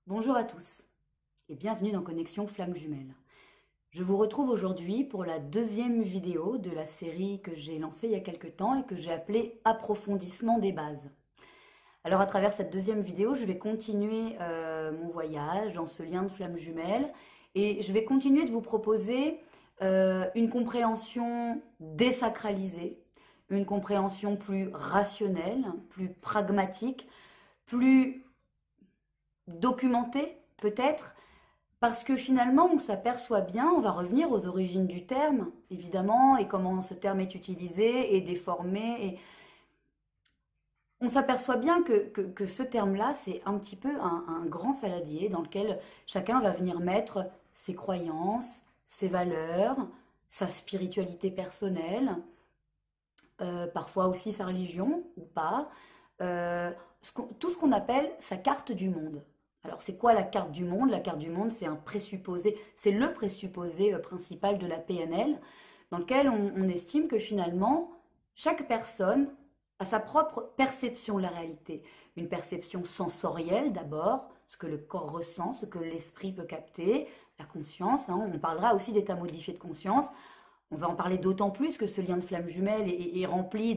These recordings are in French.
Bonjour à tous et bienvenue dans Connexion Flamme Jumelle. Je vous retrouve aujourd'hui pour la deuxième vidéo de la série que j'ai lancée il y a quelques temps et que j'ai appelée Approfondissement des bases. Alors à travers cette deuxième vidéo, je vais continuer mon voyage dans ce lien de flamme jumelle et je vais continuer de vous proposer une compréhension désacralisée, une compréhension plus rationnelle, plus pragmatique, plus documentée peut-être, parce que finalement on s'aperçoit bien, on va revenir aux origines du terme, évidemment, et comment ce terme est utilisé et déformé, et on s'aperçoit bien que ce terme-là, c'est un petit peu un grand saladier dans lequel chacun va venir mettre ses croyances, ses valeurs, sa spiritualité personnelle, parfois aussi sa religion ou pas, euh, tout ce qu'on appelle sa carte du monde. Alors c'est quoi la carte du monde? La carte du monde, c'est un présupposé, c'est le présupposé principal de la PNL, dans lequel on estime que finalement, chaque personne a sa propre perception de la réalité. Une perception sensorielle d'abord, ce que le corps ressent, ce que l'esprit peut capter, la conscience, hein, on parlera aussi d'état modifié de conscience. On va en parler d'autant plus que ce lien de flamme jumelle est rempli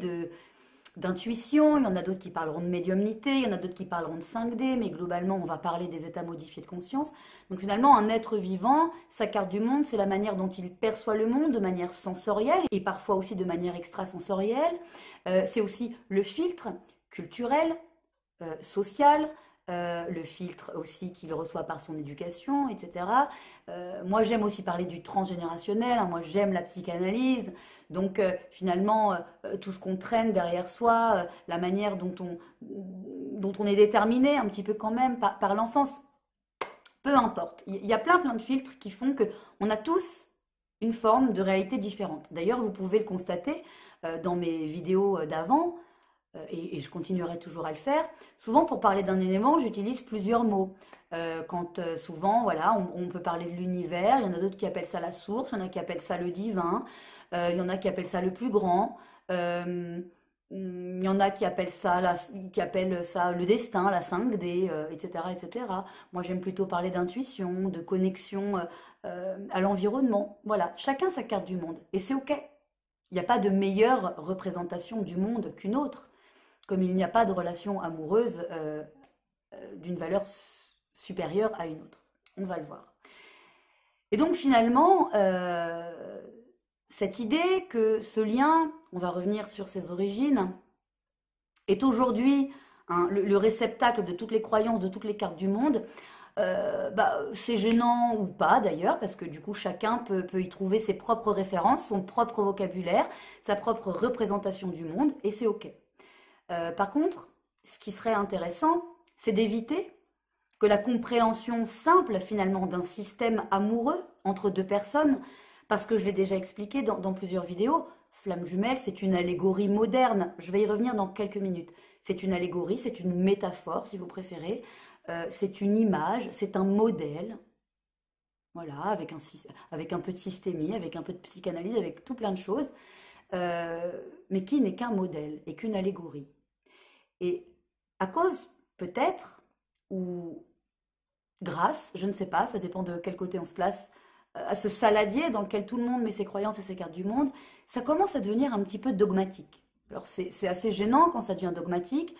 d'intuition. Il y en a d'autres qui parleront de médiumnité, il y en a d'autres qui parleront de 5D, mais globalement, on va parler des états modifiés de conscience. Donc finalement, un être vivant, sa carte du monde, c'est la manière dont il perçoit le monde de manière sensorielle et parfois aussi de manière extrasensorielle. C'est aussi le filtre culturel, social, le filtre aussi qu'il reçoit par son éducation, etc. Moi, j'aime aussi parler du transgénérationnel, hein, moi, j'aime la psychanalyse. Donc, finalement, tout ce qu'on traîne derrière soi, la manière dont on est déterminé un petit peu quand même par l'enfance, peu importe. Il y a plein de filtres qui font qu'on a tous une forme de réalité différente. D'ailleurs, vous pouvez le constater dans mes vidéos d'avant, et je continuerai toujours à le faire. Souvent, pour parler d'un élément, j'utilise plusieurs mots. Souvent, voilà, on peut parler de l'univers, il y en a d'autres qui appellent ça la source, il y en a qui appellent ça le divin, il y en a qui appellent ça le plus grand, il y en a qui appellent ça le destin, la 5D, etc., etc. Moi, j'aime plutôt parler d'intuition, de connexion à l'environnement. Voilà, chacun sa carte du monde, et c'est OK. Il n'y a pas de meilleure représentation du monde qu'une autre, comme il n'y a pas de relation amoureuse d'une valeur supérieure à une autre. On va le voir. Et donc finalement, cette idée que ce lien, on va revenir sur ses origines, est aujourd'hui le réceptacle de toutes les croyances, de toutes les cartes du monde, c'est gênant ou pas d'ailleurs, parce que du coup chacun peut y trouver ses propres références, son propre vocabulaire, sa propre représentation du monde, et c'est OK. Par contre, ce qui serait intéressant, c'est d'éviter que la compréhension simple finalement d'un système amoureux entre deux personnes, parce que je l'ai déjà expliqué dans plusieurs vidéos, flamme jumelle, c'est une allégorie moderne. Je vais y revenir dans quelques minutes. C'est une allégorie, c'est une métaphore si vous préférez, c'est une image, c'est un modèle. Voilà, avec un peu de systémie, avec un peu de psychanalyse, avec tout plein de choses, mais qui n'est qu'un modèle et qu'une allégorie. Et à cause, peut-être, ou grâce, je ne sais pas, ça dépend de quel côté on se place, à ce saladier dans lequel tout le monde met ses croyances et ses cartes du monde, ça commence à devenir un petit peu dogmatique. Alors c'est assez gênant quand ça devient dogmatique,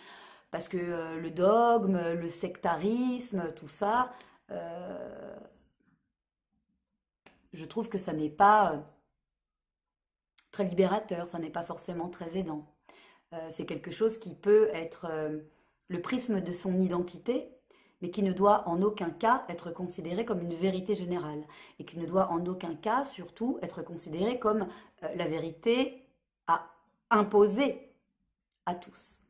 parce que le dogme, le sectarisme, tout ça, je trouve que ça n'est pas très libérateur, ça n'est pas forcément très aidant. C'est quelque chose qui peut être le prisme de son identité, mais qui ne doit en aucun cas être considéré comme une vérité générale, et qui ne doit en aucun cas, surtout, être considéré comme la vérité à imposer à tous.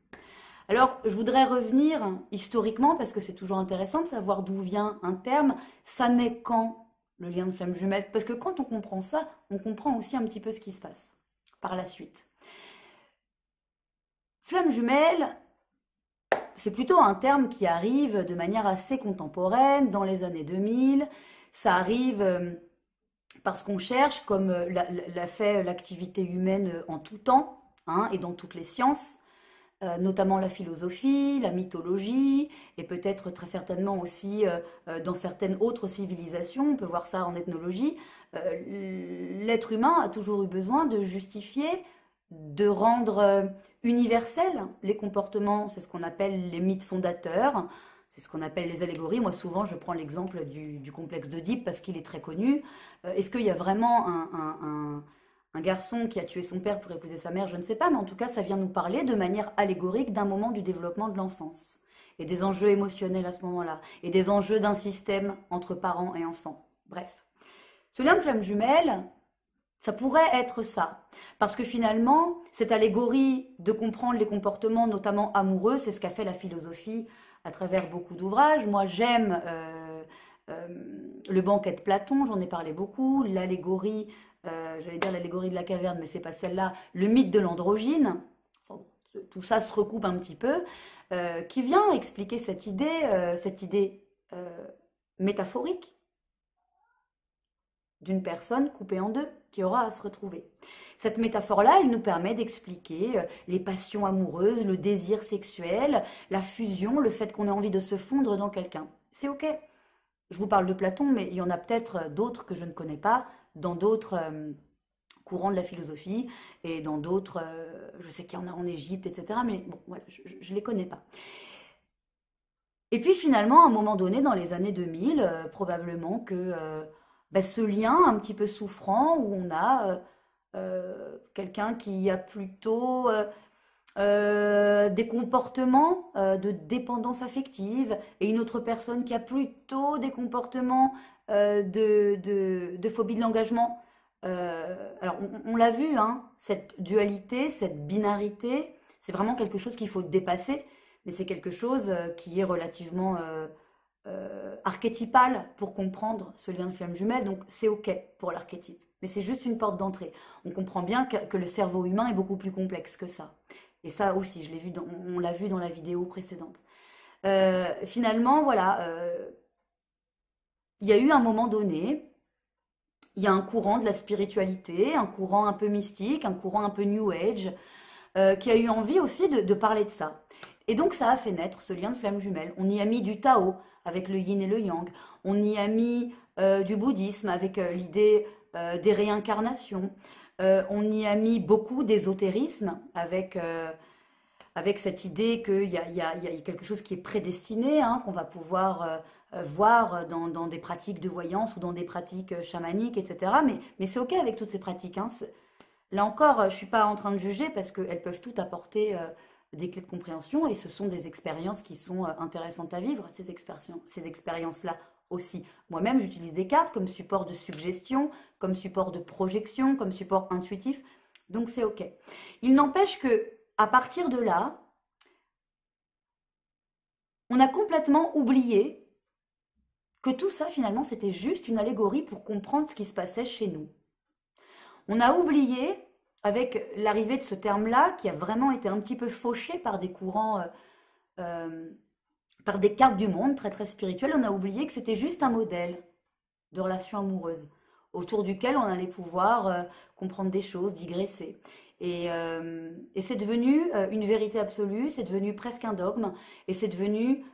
Alors, je voudrais revenir historiquement, parce que c'est toujours intéressant de savoir d'où vient un terme. Ça naît quand, le lien de flamme jumelle? Parce que quand on comprend ça, on comprend aussi un petit peu ce qui se passe par la suite. Flamme jumelle, c'est plutôt un terme qui arrive de manière assez contemporaine, dans les années 2000. Ça arrive parce qu'on cherche, comme l'a fait l'activité humaine en tout temps, hein, et dans toutes les sciences, notamment la philosophie, la mythologie, et peut-être très certainement aussi dans certaines autres civilisations, on peut voir ça en ethnologie, l'être humain a toujours eu besoin de justifier, de rendre universels les comportements, c'est ce qu'on appelle les mythes fondateurs, c'est ce qu'on appelle les allégories. Moi, souvent, je prends l'exemple du complexe d'Oedipe parce qu'il est très connu. Est-ce qu'il y a vraiment un garçon qui a tué son père pour épouser sa mère? Je ne sais pas, mais en tout cas, ça vient nous parler de manière allégorique d'un moment du développement de l'enfance et des enjeux émotionnels à ce moment-là et des enjeux d'un système entre parents et enfants. Bref. Ce lien de flamme jumelle, ça pourrait être ça. Parce que finalement, cette allégorie de comprendre les comportements, notamment amoureux, c'est ce qu'a fait la philosophie à travers beaucoup d'ouvrages. Moi, j'aime le banquet de Platon, j'en ai parlé beaucoup, l'allégorie, j'allais dire l'allégorie de la caverne, mais c'est pas celle-là, le mythe de l'androgyne, enfin, tout ça se recoupe un petit peu, qui vient expliquer cette idée métaphorique d'une personne coupée en deux, qui aura à se retrouver. Cette métaphore-là, elle nous permet d'expliquer les passions amoureuses, le désir sexuel, la fusion, le fait qu'on ait envie de se fondre dans quelqu'un. C'est ok. Je vous parle de Platon, mais il y en a peut-être d'autres que je ne connais pas, dans d'autres courants de la philosophie, et dans d'autres, je sais qu'il y en a en Égypte, etc., mais bon, voilà, je ne les connais pas. Et puis finalement, à un moment donné, dans les années 2000, probablement que ce lien un petit peu souffrant où on a quelqu'un qui a plutôt des comportements de dépendance affective et une autre personne qui a plutôt des comportements de phobie de l'engagement. Alors on l'a vu, hein, cette dualité, cette binarité, c'est vraiment quelque chose qu'il faut dépasser, mais c'est quelque chose qui est relativement archétypal pour comprendre ce lien de flamme jumelle, donc c'est ok pour l'archétype. Mais c'est juste une porte d'entrée. On comprend bien que le cerveau humain est beaucoup plus complexe que ça. Et ça aussi, on l'a vu dans la vidéo précédente. Finalement, voilà, il y a eu un moment donné, il y a un courant de la spiritualité, un courant un peu mystique, un courant un peu New Age, qui a eu envie aussi de parler de ça. Et donc ça a fait naître ce lien de flamme jumelle. On y a mis du Tao avec le yin et le yang. On y a mis du bouddhisme avec l'idée des réincarnations. On y a mis beaucoup d'ésotérisme avec cette idée qu'il y a quelque chose qui est prédestiné, hein, qu'on va pouvoir voir dans des pratiques de voyance ou dans des pratiques chamaniques, etc. Mais c'est ok avec toutes ces pratiques, hein. Là encore, je ne suis pas en train de juger parce qu'elles peuvent toutes apporter des clés de compréhension et ce sont des expériences qui sont intéressantes à vivre, ces expériences-là aussi. Moi-même, j'utilise des cartes comme support de suggestion, comme support de projection, comme support intuitif, donc c'est ok. Il n'empêche que à partir de là, on a complètement oublié que tout ça, finalement, c'était juste une allégorie pour comprendre ce qui se passait chez nous. On a oublié, avec l'arrivée de ce terme-là, qui a vraiment été un petit peu fauché par des courants, par des cartes du monde très très spirituelles, on a oublié que c'était juste un modèle de relation amoureuse, autour duquel on allait pouvoir comprendre des choses, digresser. Et c'est devenu une vérité absolue, c'est devenu presque un dogme, et c'est devenu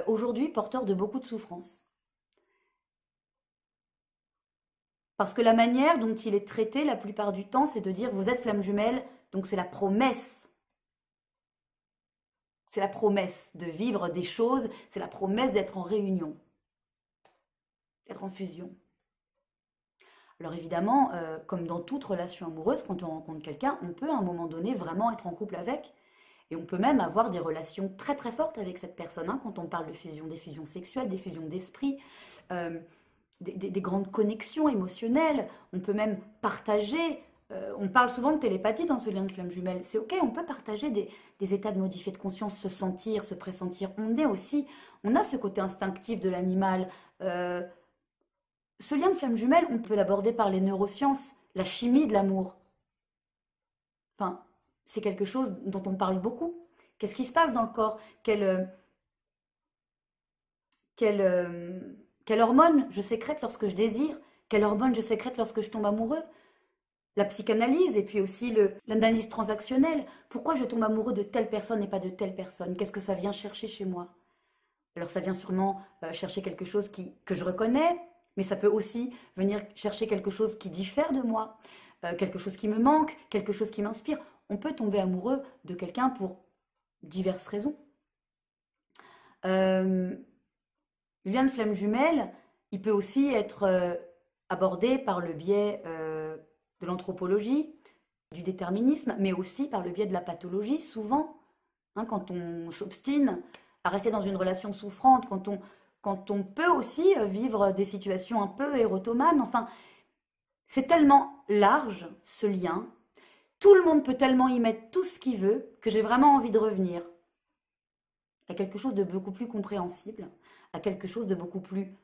aujourd'hui porteur de beaucoup de souffrance. Parce que la manière dont il est traité la plupart du temps, c'est de dire vous êtes flamme jumelle, donc c'est la promesse. C'est la promesse de vivre des choses, c'est la promesse d'être en réunion, d'être en fusion. Alors évidemment, comme dans toute relation amoureuse, quand on rencontre quelqu'un, on peut à un moment donné vraiment être en couple avec. Et on peut même avoir des relations très très fortes avec cette personne, hein, quand on parle de fusion, des fusions sexuelles, des fusions d'esprit. Des grandes connexions émotionnelles, on peut même partager, on parle souvent de télépathie dans ce lien de flamme jumelle, c'est ok, on peut partager des états de modifié de conscience, se sentir, se pressentir, on a ce côté instinctif de l'animal. Ce lien de flamme jumelle, on peut l'aborder par les neurosciences, la chimie de l'amour. Enfin, c'est quelque chose dont on parle beaucoup. Qu'est-ce qui se passe dans le corps? Quelle hormone je sécrète lorsque je désire? Quelle hormone je sécrète lorsque je tombe amoureux? la psychanalyse et puis aussi l'analyse transactionnelle. Pourquoi je tombe amoureux de telle personne et pas de telle personne? Qu'est-ce que ça vient chercher chez moi? Alors ça vient sûrement chercher quelque chose que je reconnais, mais ça peut aussi venir chercher quelque chose qui diffère de moi, quelque chose qui me manque, quelque chose qui m'inspire. On peut tomber amoureux de quelqu'un pour diverses raisons. Le lien de flamme jumelle, il peut aussi être abordé par le biais de l'anthropologie, du déterminisme, mais aussi par le biais de la pathologie, souvent, hein, quand on s'obstine à rester dans une relation souffrante, quand on peut aussi vivre des situations un peu érotomanes. Enfin, c'est tellement large, ce lien. Tout le monde peut tellement y mettre tout ce qu'il veut que j'ai vraiment envie de revenir à quelque chose de beaucoup plus compréhensible, à quelque chose de beaucoup plus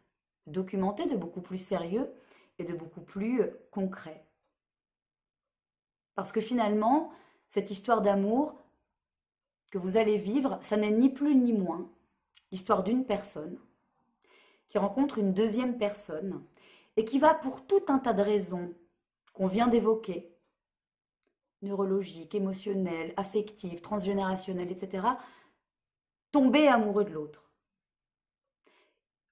documenté, de beaucoup plus sérieux et de beaucoup plus concret. Parce que finalement, cette histoire d'amour que vous allez vivre, ça n'est ni plus ni moins l'histoire d'une personne qui rencontre une deuxième personne et qui va, pour tout un tas de raisons qu'on vient d'évoquer, neurologiques, émotionnelles, affectives, transgénérationnelles, etc., tomber amoureux de l'autre.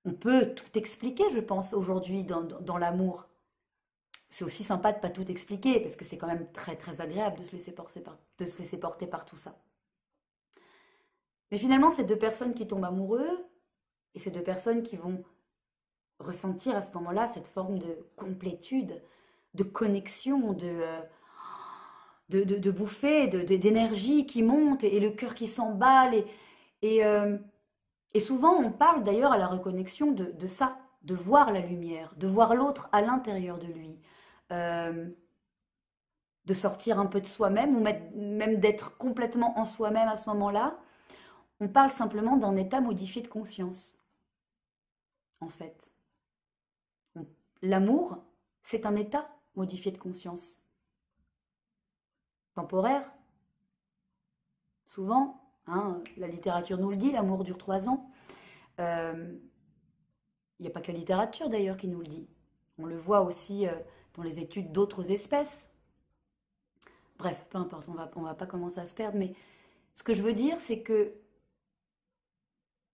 On peut tout expliquer, je pense, aujourd'hui dans l'amour. C'est aussi sympa de ne pas tout expliquer, parce que c'est quand même très très agréable de se laisser porter par tout ça. Mais finalement, ces deux personnes qui tombent amoureux, et ces deux personnes qui vont ressentir à ce moment-là cette forme de complétude, de connexion, de bouffée, d'énergie qui monte, et le cœur qui s'emballe, et souvent on parle d'ailleurs à la reconnexion de ça, de voir la lumière, de voir l'autre à l'intérieur de lui, de sortir un peu de soi-même, ou même d'être complètement en soi-même à ce moment-là. On parle simplement d'un état modifié de conscience, en fait. L'amour, c'est un état modifié de conscience. Temporaire, souvent, hein, la littérature nous le dit, l'amour dure 3 ans. Il n'y a pas que la littérature d'ailleurs qui nous le dit. On le voit aussi dans les études d'autres espèces. Bref, peu importe, on va pas commencer à se perdre, mais ce que je veux dire, c'est que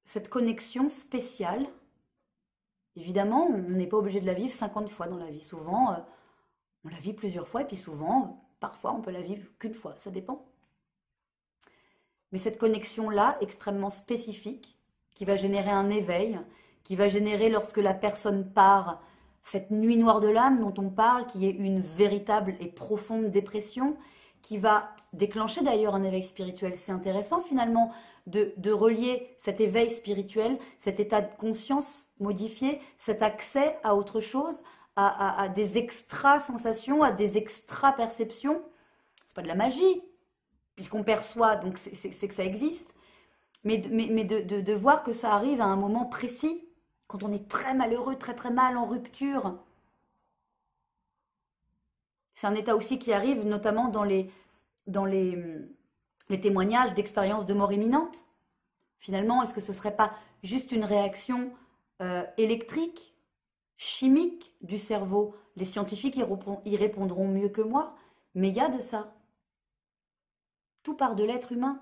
cette connexion spéciale, évidemment, on n'est pas obligé de la vivre 50 fois dans la vie. Souvent, on la vit plusieurs fois, et puis souvent, parfois, on peut la vivre qu'une fois, ça dépend. Mais cette connexion-là, extrêmement spécifique, qui va générer un éveil, qui va générer, lorsque la personne part, cette nuit noire de l'âme dont on parle, qui est une véritable et profonde dépression, qui va déclencher d'ailleurs un éveil spirituel. C'est intéressant finalement de relier cet éveil spirituel, cet état de conscience modifié, cet accès à autre chose, à des extra-sensations, à des extra-perceptions. C'est pas de la magie, puisqu'on perçoit, donc c'est que ça existe. Mais de voir que ça arrive à un moment précis, quand on est très malheureux, très très mal, en rupture. C'est un état aussi qui arrive notamment dans les témoignages d'expériences de mort imminente. Finalement, est-ce que ce ne serait pas juste une réaction électrique, chimique du cerveau? Les scientifiques y répondront mieux que moi, mais il y a de ça. Tout part de l'être humain.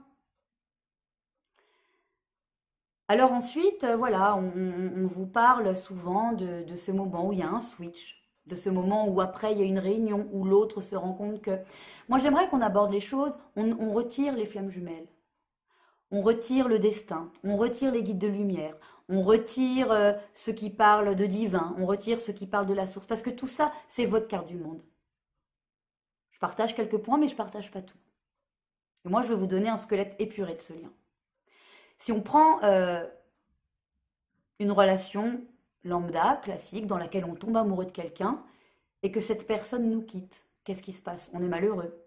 Alors ensuite, voilà, on vous parle souvent de ce moment où il y a un switch, de ce moment où après il y a une réunion, où l'autre se rend compte que... Moi j'aimerais qu'on aborde les choses, on retire les flammes jumelles, on retire le destin, on retire les guides de lumière, on retire ce qui parle de divin, on retire ce qui parle de la source, parce que tout ça, c'est votre carte du monde. Je partage quelques points, mais je ne partage pas tout. Et moi, je vais vous donner un squelette épuré de ce lien. Si on prend une relation lambda, classique, dans laquelle on tombe amoureux de quelqu'un, et que cette personne nous quitte, qu'est-ce qui se passe? On est malheureux.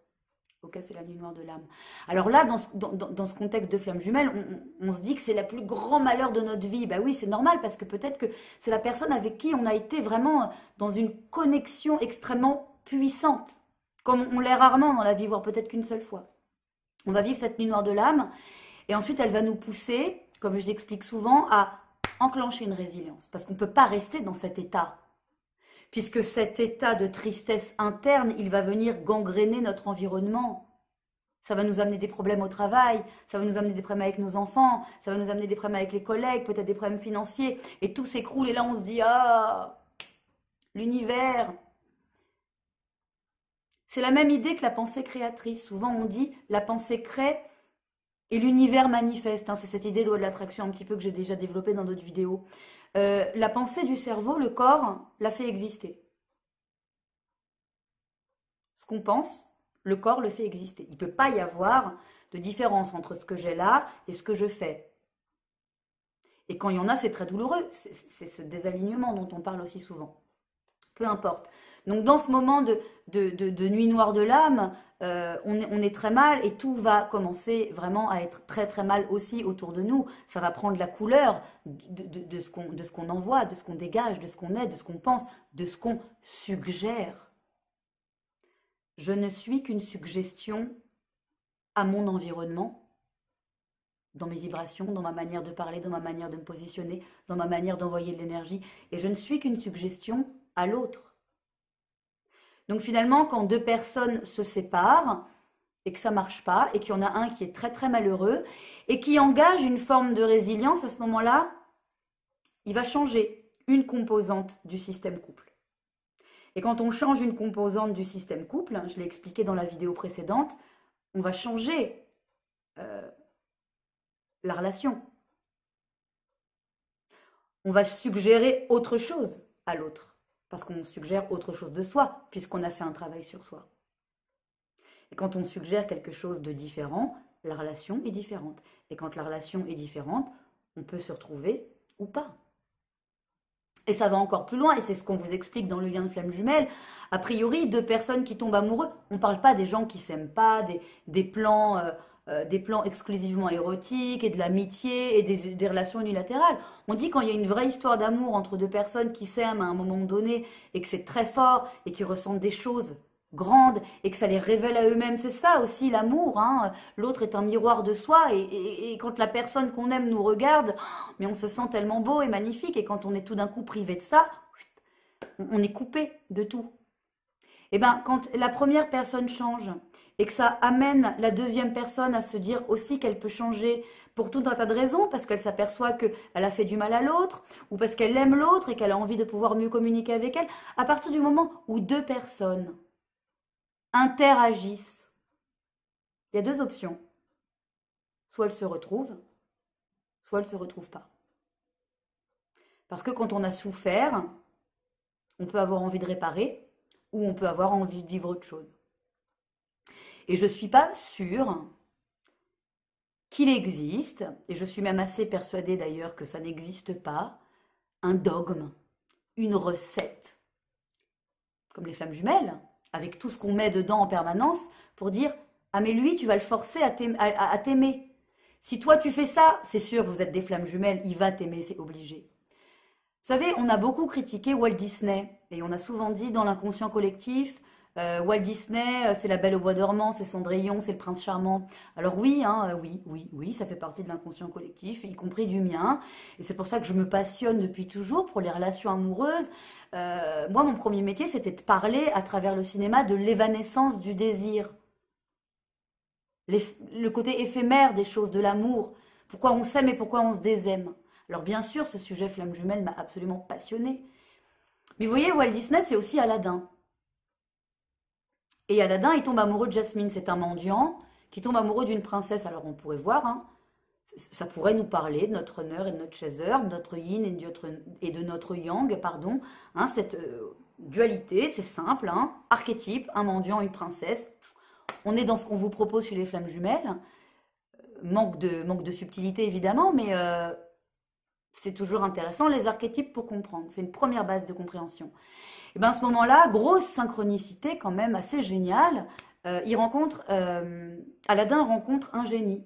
Ok, c'est la nuit noire de l'âme. Alors là, dans ce contexte de flamme jumelle, on se dit que c'est le plus grand malheur de notre vie. Ben oui, c'est normal, parce que peut-être que c'est la personne avec qui on a été vraiment dans une connexion extrêmement puissante, comme on l'est rarement dans la vie, voire peut-être qu'une seule fois. On va vivre cette nuit noire de l'âme, et ensuite elle va nous pousser, comme je l'explique souvent, à enclencher une résilience. Parce qu'on ne peut pas rester dans cet état. puisque cet état de tristesse interne, il va venir gangréner notre environnement. Ça va nous amener des problèmes au travail, ça va nous amener des problèmes avec nos enfants, ça va nous amener des problèmes avec les collègues, peut-être des problèmes financiers, et tout s'écroule, et là on se dit, ah, l'univers. C'est la même idée que la pensée créatrice. Souvent on dit, la pensée crée et l'univers manifeste. Hein. C'est cette idée de loi de l'attraction un petit peu que j'ai déjà développée dans d'autres vidéos. La pensée du cerveau, le corps, la fait exister. Ce qu'on pense, le corps le fait exister. Il ne peut pas y avoir de différence entre ce que j'ai là et ce que je fais. Et quand il y en a, c'est très douloureux. C'est ce désalignement dont on parle aussi souvent. Peu importe. Donc dans ce moment de nuit noire de l'âme, on est très mal et tout va commencer vraiment à être très très mal aussi autour de nous. Ça va prendre la couleur de ce qu'on envoie, de ce qu'on dégage, de ce qu'on est, de ce qu'on pense, de ce qu'on suggère. Je ne suis qu'une suggestion à mon environnement, dans mes vibrations, dans ma manière de parler, dans ma manière de me positionner, dans ma manière d'envoyer de l'énergie. Et je ne suis qu'une suggestion à l'autre. Donc finalement, quand deux personnes se séparent et que ça ne marche pas, et qu'il y en a un qui est très très malheureux, et qui engage une forme de résilience, à ce moment-là, il va changer une composante du système couple. Et quand on change une composante du système couple, je l'ai expliqué dans la vidéo précédente, on va changer la relation. On va suggérer autre chose à l'autre, parce qu'on suggère autre chose de soi, puisqu'on a fait un travail sur soi. Et quand on suggère quelque chose de différent, la relation est différente. Et quand la relation est différente, on peut se retrouver ou pas. Et ça va encore plus loin, et c'est ce qu'on vous explique dans le lien de flamme jumelle. A priori, deux personnes qui tombent amoureux, on ne parle pas des gens qui ne s'aiment pas, des plans exclusivement érotiques, et de l'amitié, et des relations unilatérales. On dit quand il y a une vraie histoire d'amour entre deux personnes qui s'aiment à un moment donné, et que c'est très fort, et qui ressentent des choses grandes, et que ça les révèle à eux-mêmes. C'est ça aussi l'amour. Hein. L'autre est un miroir de soi, et quand la personne qu'on aime nous regarde, mais on se sent tellement beau et magnifique, et quand on est tout d'un coup privé de ça, on est coupé de tout. Et bien, quand la première personne change, et que ça amène la deuxième personne à se dire aussi qu'elle peut changer pour tout un tas de raisons, parce qu'elle s'aperçoit qu'elle a fait du mal à l'autre, ou parce qu'elle aime l'autre et qu'elle a envie de pouvoir mieux communiquer avec elle, à partir du moment où deux personnes interagissent, il y a deux options. Soit elles se retrouvent, soit elles ne se retrouvent pas. Parce que quand on a souffert, on peut avoir envie de réparer, ou on peut avoir envie de vivre autre chose. Et je ne suis pas sûre qu'il existe, et je suis même assez persuadée d'ailleurs que ça n'existe pas, un dogme, une recette, comme les flammes jumelles, avec tout ce qu'on met dedans en permanence pour dire « Ah mais lui, tu vas le forcer à t'aimer. Si toi tu fais ça, c'est sûr, vous êtes des flammes jumelles, il va t'aimer, c'est obligé. » Vous savez, on a beaucoup critiqué Walt Disney, et on a souvent dit dans l'inconscient collectif, Walt Disney, c'est la Belle au bois dormant, c'est Cendrillon, c'est le prince charmant. Alors oui, hein, oui, ça fait partie de l'inconscient collectif, y compris du mien. Et c'est pour ça que je me passionne depuis toujours pour les relations amoureuses. Moi, mon premier métier, c'était de parler à travers le cinéma de l'évanescence du désir. Le côté éphémère des choses, de l'amour. Pourquoi on s'aime et pourquoi on se désaime. Alors bien sûr, ce sujet flamme jumelle m'a absolument passionnée. Mais vous voyez, Walt Disney, c'est aussi Aladdin. Et Aladdin, il tombe amoureux de Jasmine. C'est un mendiant qui tombe amoureux d'une princesse. Alors on pourrait voir, hein, ça pourrait nous parler de notre honneur et de notre chasseur, de notre yin et de notre yang, pardon. Hein, cette dualité, c'est simple, hein, archétype, un mendiant, une princesse. On est dans ce qu'on vous propose chez les flammes jumelles. Manque de subtilité, évidemment, mais c'est toujours intéressant, les archétypes pour comprendre. C'est une première base de compréhension. Et bien à ce moment-là, grosse synchronicité quand même assez géniale. Aladdin rencontre un génie.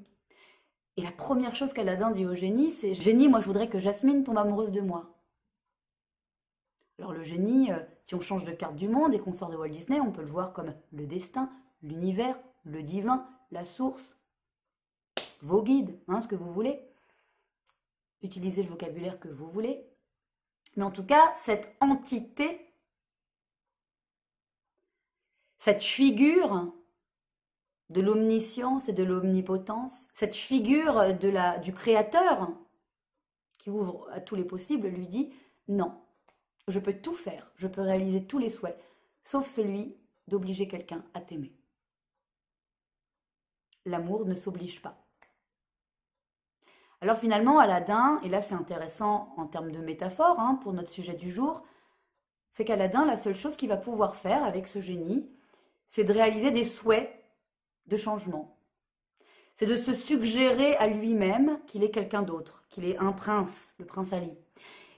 Et la première chose qu'Aladin dit au génie, c'est « Génie, moi je voudrais que Jasmine tombe amoureuse de moi ». Alors le génie, si on change de carte du monde et qu'on sort de Walt Disney, on peut le voir comme le destin, l'univers, le divin, la source, vos guides, hein, ce que vous voulez. Utilisez le vocabulaire que vous voulez. Mais en tout cas, cette entité cette figure de l'omniscience et de l'omnipotence, cette figure du créateur qui ouvre à tous les possibles, lui dit non, je peux tout faire, je peux réaliser tous les souhaits, sauf celui d'obliger quelqu'un à t'aimer. L'amour ne s'oblige pas. Alors finalement, Aladdin, et là c'est intéressant en termes de métaphore pour notre sujet du jour, c'est qu'Aladin, la seule chose qu'il va pouvoir faire avec ce génie, c'est de réaliser des souhaits de changement. C'est de se suggérer à lui-même qu'il est quelqu'un d'autre, qu'il est un prince, le prince Ali.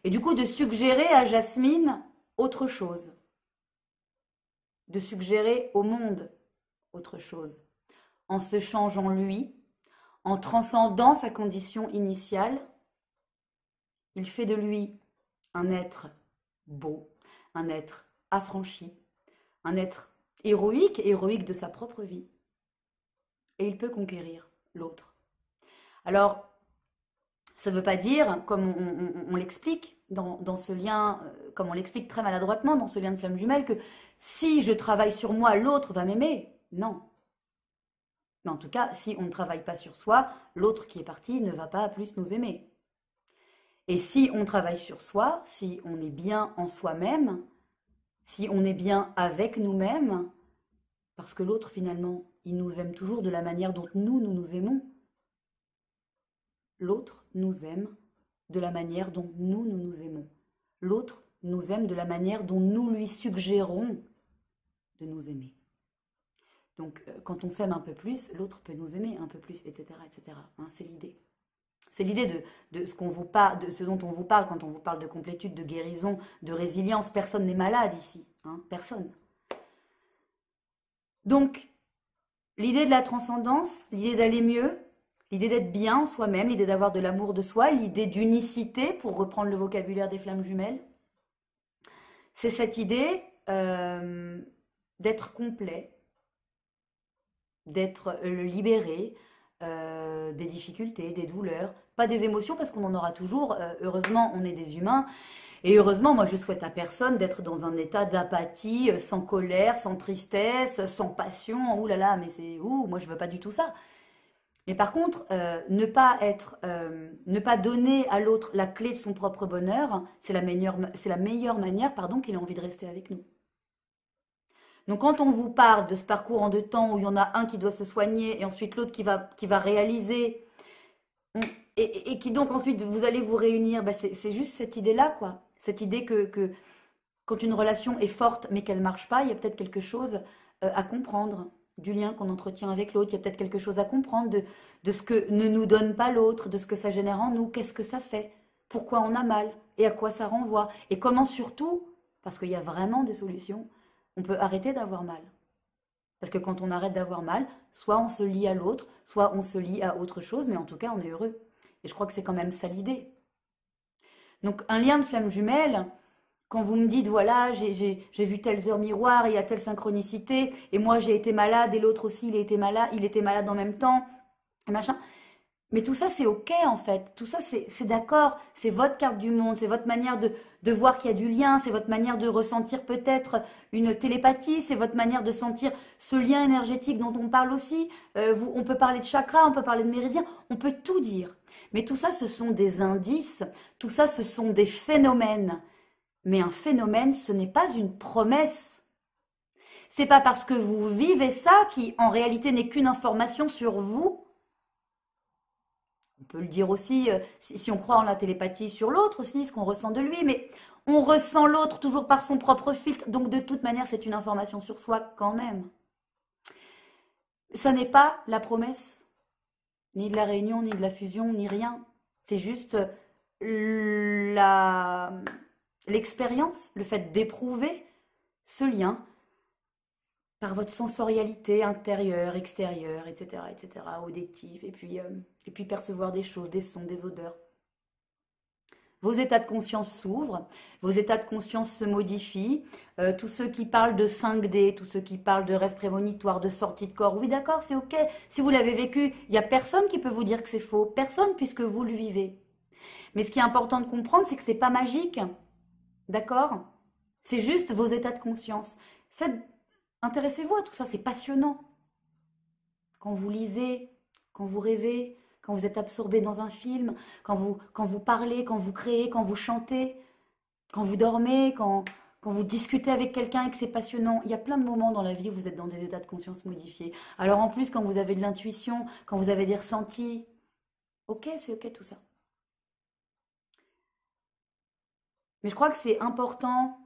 Et du coup, de suggérer à Jasmine autre chose. De suggérer au monde autre chose. En se changeant lui, en transcendant sa condition initiale, il fait de lui un être beau, un être affranchi, un être héroïque de sa propre vie. Et il peut conquérir l'autre. Alors, ça ne veut pas dire, comme on l'explique dans ce lien, comme on l'explique très maladroitement dans ce lien de flamme jumelle, que si je travaille sur moi, l'autre va m'aimer. Non. Mais en tout cas, si on ne travaille pas sur soi, l'autre qui est parti ne va pas plus nous aimer. Et si on travaille sur soi, si on est bien en soi-même, si on est bien avec nous-mêmes, parce que l'autre finalement, il nous aime toujours de la manière dont nous nous aimons. L'autre nous aime de la manière dont nous nous aimons. L'autre nous aime de la manière dont nous lui suggérons de nous aimer. Donc, quand on s'aime un peu plus, l'autre peut nous aimer un peu plus, etc., etc. C'est l'idée. C'est l'idée de ce dont on vous parle quand on vous parle de complétude, de guérison, de résilience. Personne n'est malade ici, personne. Donc, l'idée de la transcendance, l'idée d'aller mieux, l'idée d'être bien en soi-même, l'idée d'avoir de l'amour de soi, l'idée d'unicité, pour reprendre le vocabulaire des flammes jumelles, c'est cette idée d'être complet, d'être libéré des difficultés, des douleurs, pas des émotions parce qu'on en aura toujours. Heureusement, on est des humains. Et heureusement, moi, je souhaite à personne d'être dans un état d'apathie, sans colère, sans tristesse, sans passion. Ouh là là, mais moi, je veux pas du tout ça. Mais par contre, ne pas donner à l'autre la clé de son propre bonheur, c'est la meilleure manière, qu'il ait envie de rester avec nous. Donc quand on vous parle de ce parcours en 2 temps où il y en a un qui doit se soigner et ensuite l'autre qui va réaliser et qui donc ensuite vous allez vous réunir, c'est juste cette idée-là, quoi. Cette idée que quand une relation est forte mais qu'elle ne marche pas, il y a peut-être quelque chose à comprendre du lien qu'on entretient avec l'autre. Il y a peut-être quelque chose à comprendre de ce que ne nous donne pas l'autre, de ce que ça génère en nous, qu'est-ce que ça fait, pourquoi on a mal et à quoi ça renvoie. Et comment surtout, parce qu'il y a vraiment des solutions, on peut arrêter d'avoir mal. Parce que quand on arrête d'avoir mal, soit on se lie à l'autre, soit on se lie à autre chose, mais en tout cas, on est heureux. Et je crois que c'est quand même ça l'idée. Donc, un lien de flamme jumelle, quand vous me dites, voilà, j'ai vu telles heures miroirs, il y a telle synchronicité, et moi j'ai été malade, et l'autre aussi, il était malade en même temps, et machin. Mais tout ça, c'est OK, en fait. Tout ça, c'est d'accord. C'est votre carte du monde. C'est votre manière de voir qu'il y a du lien. C'est votre manière de ressentir peut-être une télépathie. C'est votre manière de sentir ce lien énergétique dont on parle aussi. On peut parler de chakra, on peut parler de méridien. On peut tout dire. Mais tout ça, ce sont des indices. Tout ça, ce sont des phénomènes. Mais un phénomène, ce n'est pas une promesse. C'est pas parce que vous vivez ça qui, en réalité, n'est qu'une information sur vous. On peut le dire aussi, si on croit en la télépathie sur l'autre aussi, ce qu'on ressent de lui, mais on ressent l'autre toujours par son propre filtre, donc de toute manière, c'est une information sur soi quand même. Ça n'est pas la promesse, ni de la réunion, ni de la fusion, ni rien. C'est juste l'expérience, le fait d'éprouver ce lien par votre sensorialité intérieure, extérieure, etc., auditif, et puis percevoir des choses, des sons, des odeurs. Vos états de conscience s'ouvrent, vos états de conscience se modifient. Tous ceux qui parlent de 5D, tous ceux qui parlent de rêves prémonitoires, de sortie de corps, oui d'accord, c'est OK. Si vous l'avez vécu, il n'y a personne qui peut vous dire que c'est faux, personne puisque vous le vivez. Mais ce qui est important de comprendre, c'est que ce n'est pas magique, d'accord? C'est juste vos états de conscience. Faites Intéressez-vous à tout ça, c'est passionnant. Quand vous lisez, quand vous rêvez, quand vous êtes absorbé dans un film, quand vous parlez, quand vous créez, quand vous chantez, quand vous dormez, quand vous discutez avec quelqu'un et que c'est passionnant. Il y a plein de moments dans la vie où vous êtes dans des états de conscience modifiés. Alors en plus, quand vous avez de l'intuition, quand vous avez des ressentis, ok, c'est ok tout ça. Mais je crois que c'est important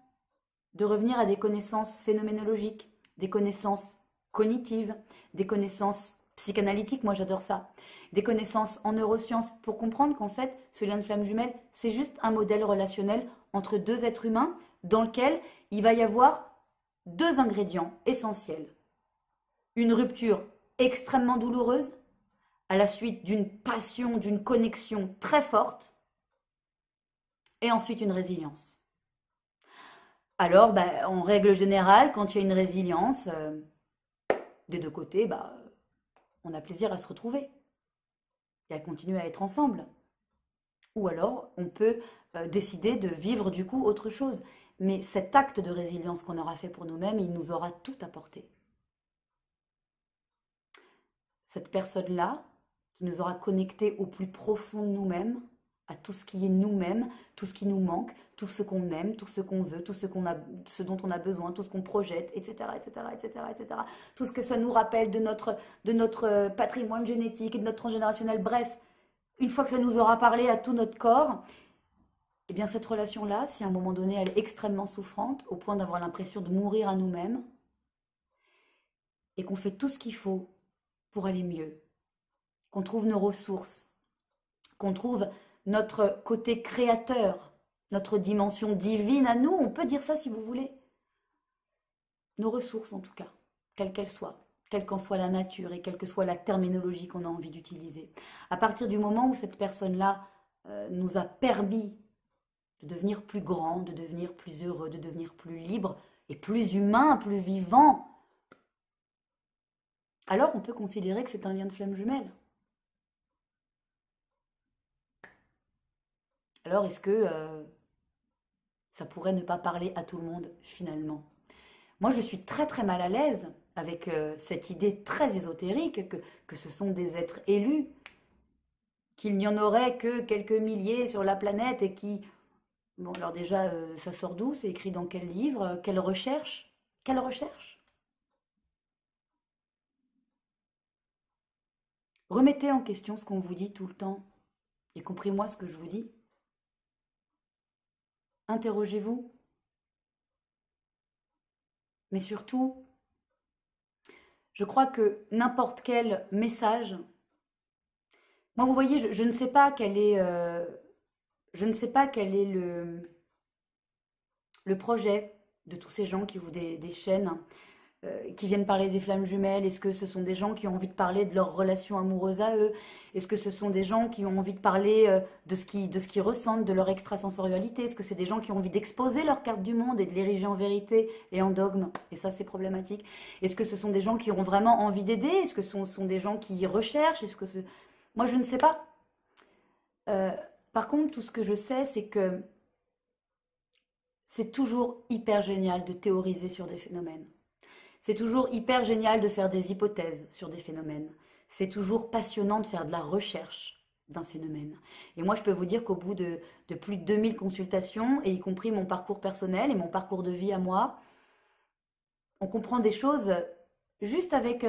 de revenir à des connaissances phénoménologiques, des connaissances cognitives, des connaissances psychanalytiques, moi j'adore ça, des connaissances en neurosciences, pour comprendre qu'en fait, ce lien de flamme jumelle, c'est juste un modèle relationnel entre deux êtres humains dans lequel il va y avoir deux ingrédients essentiels. Une rupture extrêmement douloureuse, à la suite d'une passion, d'une connexion très forte, et ensuite une résilience. Alors, en règle générale, quand il y a une résilience, des deux côtés, on a plaisir à se retrouver et à continuer à être ensemble. Ou alors, on peut décider de vivre du coup autre chose. Mais cet acte de résilience qu'on aura fait pour nous-mêmes, il nous aura tout apporté. Cette personne-là, qui nous aura connectés au plus profond de nous-mêmes, à tout ce qui est nous-mêmes, tout ce qui nous manque, tout ce qu'on aime, tout ce qu'on veut, tout ce dont on a besoin, tout ce qu'on projette, etc., etc., etc., etc. Tout ce que ça nous rappelle de notre patrimoine génétique et de notre transgénérationnel. Bref, une fois que ça nous aura parlé à tout notre corps, eh bien cette relation-là, si à un moment donné elle est extrêmement souffrante, au point d'avoir l'impression de mourir à nous-mêmes, et qu'on fait tout ce qu'il faut pour aller mieux, qu'on trouve nos ressources, qu'on trouve notre côté créateur, notre dimension divine à nous, on peut dire ça si vous voulez. Nos ressources en tout cas, quelles qu'elles soient, quelle qu'en soit la nature et quelle que soit la terminologie qu'on a envie d'utiliser. À partir du moment où cette personne-là nous a permis de devenir plus grand, de devenir plus heureux, de devenir plus libre et plus humain, plus vivant, alors on peut considérer que c'est un lien de flamme jumelle. Alors est-ce que ça pourrait ne pas parler à tout le monde finalement? Moi je suis très très mal à l'aise avec cette idée très ésotérique que ce sont des êtres élus, qu'il n'y en aurait que quelques milliers sur la planète et qui... Bon alors déjà ça sort d'où? C'est écrit dans quel livre? Quelle recherche? Quelle recherche? Remettez en question ce qu'on vous dit tout le temps, y compris moi ce que je vous dis. Interrogez-vous. Mais surtout, je crois que n'importe quel message, moi vous voyez, je ne sais pas quel est, je ne sais pas quel est le projet de tous ces gens qui ouvrent des chaînes, qui viennent parler des flammes jumelles. Est-ce que ce sont des gens qui ont envie de parler de leur relation amoureuse à eux? Est-ce que ce sont des gens qui ont envie de parler de ce qu'ils ressentent, de leur extrasensorialité? Est-ce que c'est des gens qui ont envie d'exposer leur carte du monde et de l'ériger en vérité et en dogme? Et ça, c'est problématique. Est-ce que ce sont des gens qui ont vraiment envie d'aider? Est-ce que ce sont des gens qui recherchent? Moi, je ne sais pas. Par contre, tout ce que je sais, c'est que c'est toujours hyper génial de théoriser sur des phénomènes. C'est toujours hyper génial de faire des hypothèses sur des phénomènes. C'est toujours passionnant de faire de la recherche d'un phénomène. Et moi, je peux vous dire qu'au bout de plus de 2000 consultations, et y compris mon parcours personnel et mon parcours de vie à moi, on comprend des choses juste avec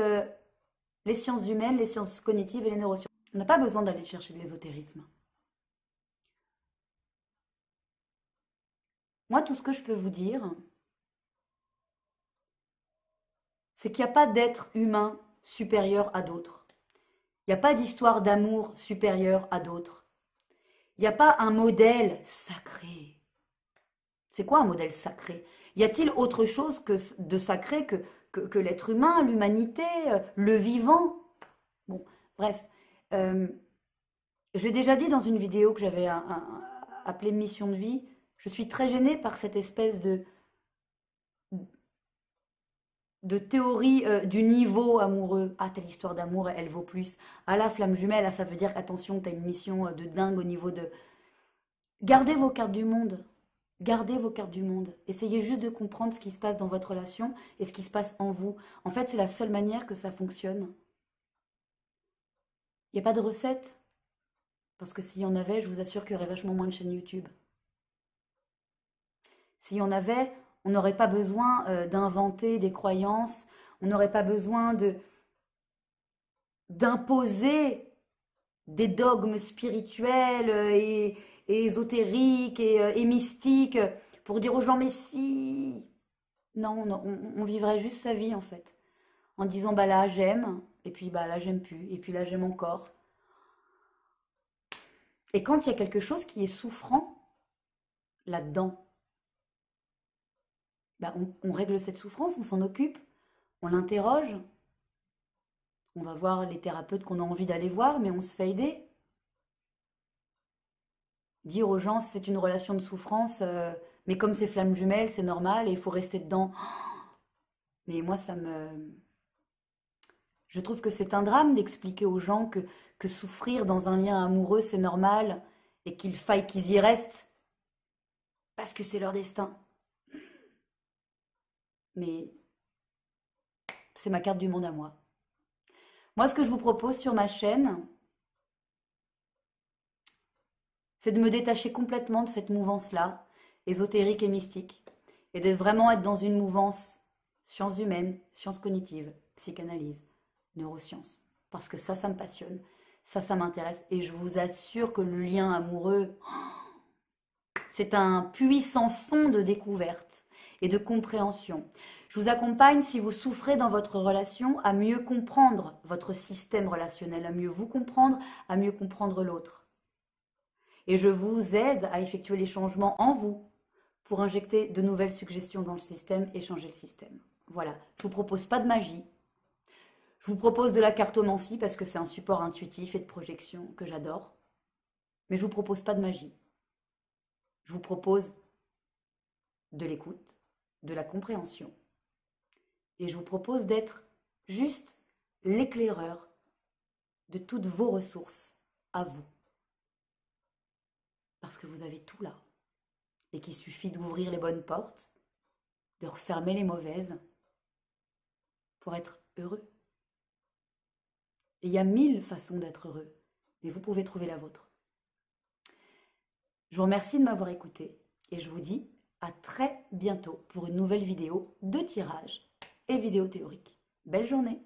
les sciences humaines, les sciences cognitives et les neurosciences. On n'a pas besoin d'aller chercher de l'ésotérisme. Moi, tout ce que je peux vous dire, c'est qu'il n'y a pas d'être humain supérieur à d'autres. Il n'y a pas d'histoire d'amour supérieure à d'autres. Il n'y a pas un modèle sacré. C'est quoi un modèle sacré? Y a-t-il autre chose de sacré que l'être humain, l'humanité, le vivant? Bon, bref. Je l'ai déjà dit dans une vidéo que j'avais appelée Mission de vie. Je suis très gênée par cette espèce de théorie du niveau amoureux. Ah, telle histoire d'amour, elle vaut plus. Ah, la flamme jumelle, ah, ça veut dire qu'attention, t'as une mission de dingue au niveau de... Gardez vos cartes du monde. Gardez vos cartes du monde. Essayez juste de comprendre ce qui se passe dans votre relation et ce qui se passe en vous. En fait, c'est la seule manière que ça fonctionne. Il n'y a pas de recette. Parce que s'il y en avait, je vous assure qu'il y aurait vachement moins de chaînes YouTube. S'il y en avait, on n'aurait pas besoin d'inventer des croyances. On n'aurait pas besoin d'imposer des dogmes spirituels et ésotériques et mystiques pour dire aux gens, mais si... Non, on vivrait juste sa vie en fait. En disant, bah là j'aime, et puis bah là j'aime plus, et puis là j'aime encore. Et quand il y a quelque chose qui est souffrant là-dedans, bah on règle cette souffrance, on s'en occupe, on l'interroge. On va voir les thérapeutes qu'on a envie d'aller voir, mais on se fait aider. Dire aux gens c'est une relation de souffrance, mais comme c'est flammes jumelles, c'est normal et il faut rester dedans. Mais moi, je trouve que c'est un drame d'expliquer aux gens que souffrir dans un lien amoureux, c'est normal et qu'il faille qu'ils y restent parce que c'est leur destin. Mais c'est ma carte du monde à moi. Moi, ce que je vous propose sur ma chaîne, c'est de me détacher complètement de cette mouvance-là, ésotérique et mystique, et de vraiment être dans une mouvance sciences humaines, sciences cognitives, psychanalyse, neurosciences. Parce que ça me passionne, ça m'intéresse, et je vous assure que le lien amoureux, c'est un puits sans fond de découverte et de compréhension. Je vous accompagne si vous souffrez dans votre relation à mieux comprendre votre système relationnel, à mieux vous comprendre, à mieux comprendre l'autre. Et je vous aide à effectuer les changements en vous pour injecter de nouvelles suggestions dans le système et changer le système. Voilà, je ne vous propose pas de magie. Je vous propose de la cartomancie parce que c'est un support intuitif et de projection que j'adore. Mais je ne vous propose pas de magie. Je vous propose de l'écoute, de la compréhension. Et je vous propose d'être juste l'éclaireur de toutes vos ressources à vous. Parce que vous avez tout là. Et qu'il suffit d'ouvrir les bonnes portes, de refermer les mauvaises, pour être heureux. Et il y a 1000 façons d'être heureux, mais vous pouvez trouver la vôtre. Je vous remercie de m'avoir écouté, et je vous dis à très bientôt pour une nouvelle vidéo de tirage et vidéo théorique. Belle journée!